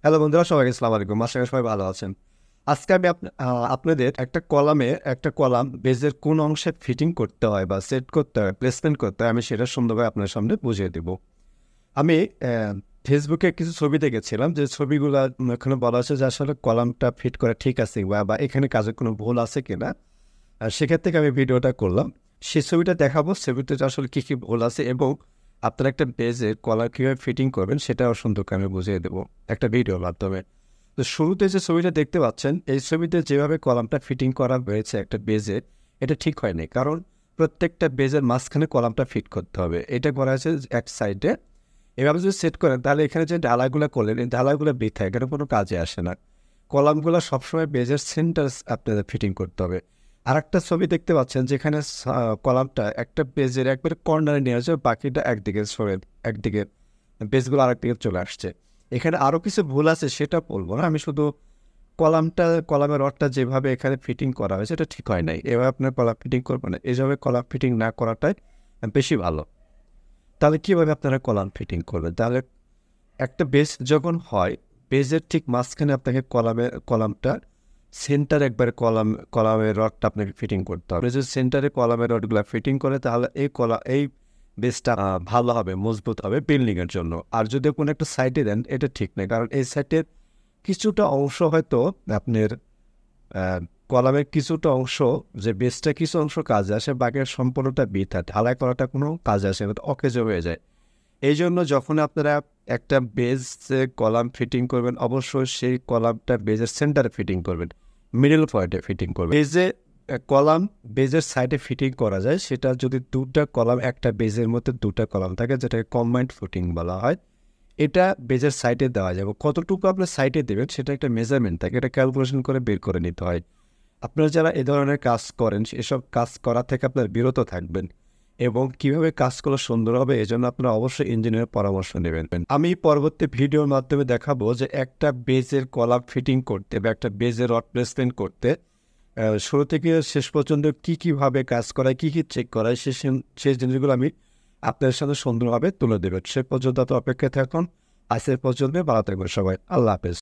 Hello বন্ধুরা, সবাইকে আসসালামু আলাইকুম। আশা করি সবাই ভালো আছেন। আজকে আমি আপনাদের একটা কলামে একটা কলাম বেজের কোন অংশে ফিটিং করতে হয় বা সেট করতে হয়, প্লেসমেন্ট করতে হয়, আমি সেটা সুন্দরভাবে আপনার সামনে বুঝিয়ে দেব। আমি ফেসবুকে কিছু ছবি দেখেছিলাম, যে ছবিগুলা এখানে বলা আছে যে আসলে কলামটা ফিট করা ঠিক আছে বা এখানে কাজের কোনো ভুল আছে কিনা। সেক্ষেত্রে থেকে আমি ভিডিওটা করলাম। সেই ছবিটা দেখাবো, ছবিতে আসলে কী কী ভুল আছে এবং আপনারা একটা বেজের কলার কীভাবে ফিটিং করবেন সেটাও সুন্দর করে আমি বুঝিয়ে দেবো একটা ভিডিওর মাধ্যমে। তো শুরুতে যে ছবিটা দেখতে পাচ্ছেন, এই ছবিতে যেভাবে কলামটা ফিটিং করা হয়েছে একটা বেজে, এটা ঠিক হয়নি। কারণ প্রত্যেকটা বেজের মাঝখানে কলামটা ফিট করতে হবে। এটা করা হয়েছে এক সাইডে। এভাবে যদি সেট করেন তাহলে এখানে যে ঢালাইগুলো করলেন, এই ঢালাইগুলো বৃথা, এখানে কোনো কাজে আসে না। কলামগুলো সবসময় বেজের সেন্টার আপনাদের ফিটিং করতে হবে। আরেকটা ছবি দেখতে পাচ্ছেন যেখানে কলামটা একটা পেজের একবারে কর্নারে নিয়ে আসে, বাকিটা একদিকে সরে, একদিকে পেজগুলো আরেকদিকে চলে আসছে। এখানে আরও কিছু ভুল আছে, সেটা বলবো না, আমি শুধু কলামের রডটা যেভাবে এখানে ফিটিং করা হয়েছে এটা ঠিক হয় নাই। এভাবে আপনার কলাম ফিটিং করবেন না, এইভাবে কলাম ফিটিং না করাটাই বেশি ভালো। তাহলে কীভাবে আপনারা কলাম ফিটিং করবেন? তাহলে একটা বেজ যখন হয়, বেজের ঠিক মাঝখানে আপনাকে কলামটা সেন্টার একবারে কলামের রডটা আপনাকে ফিটিং করতে হবে। যদি সেন্টারে কলামের রডগুলো ফিটিং করে তাহলে এই বেসটা ভালো হবে, মজবুত হবে বিল্ডিংয়ের জন্য। আর যদি কোনো একটা সাইডে দেন, এটা ঠিক নেই, কারণ এই সাইডের কিছুটা অংশ হয়তো আপনার কলামের কিছুটা অংশ, যে বেসটা কিছু অংশ কাজে আসে, বাকির সম্পূর্ণটা বৃথা, ঢালাই করাটা কোনো কাজে আসে না, অকেজ হয়ে যায়। এই জন্য যখন আপনারা একটা বেজে কলাম ফিটিং করবেন, অবশ্যই সেই কলামটা বেজের সেন্টারে ফিটিং করবেন, মিডল পয়েন্টে ফিটিং করবেন। বেজে কলাম বেজের সাইডে ফিটিং করা যায়, সেটা যদি দুটা কলাম, একটা বেজের মধ্যে দুটা কলাম থাকে, যেটাকে কম্বাইন্ড ফিটিং বলা হয়, এটা বেজের সাইডে দেওয়া যাবে। কতটুকু আপনার সাইডে দেবেন সেটা একটা মেজারমেন্ট থাকে, এটা ক্যালকুলেশন করে বের করে নিতে হয়। আপনারা যারা এ ধরনের কাজ করেন, এসব কাজ করা থেকে আপনার বিরত থাকবেন এবং কিভাবে কাজগুলো সুন্দর হবে এজন্য আপনারা অবশ্যই ইঞ্জিনিয়ারের পরামর্শ নেবেন। আমি পরবর্তী ভিডিওর মাধ্যমে দেখাবো যে একটা বেজের কলাম ফিটিং করতে বা একটা বেজের রড প্লেসমেন্ট করতে শুরু থেকে শেষ পর্যন্ত কীভাবে কাজ করায়, কী চেক করায়, সেই জিনিসগুলো আমি আপনাদের সাথে সুন্দরভাবে তুলে দেবেন। সে পর্যন্ত অপেক্ষায় থাকুন। আজকের পর্যন্ত ভালো থাকবেন সবাই। আল্লাহ হাফেজ।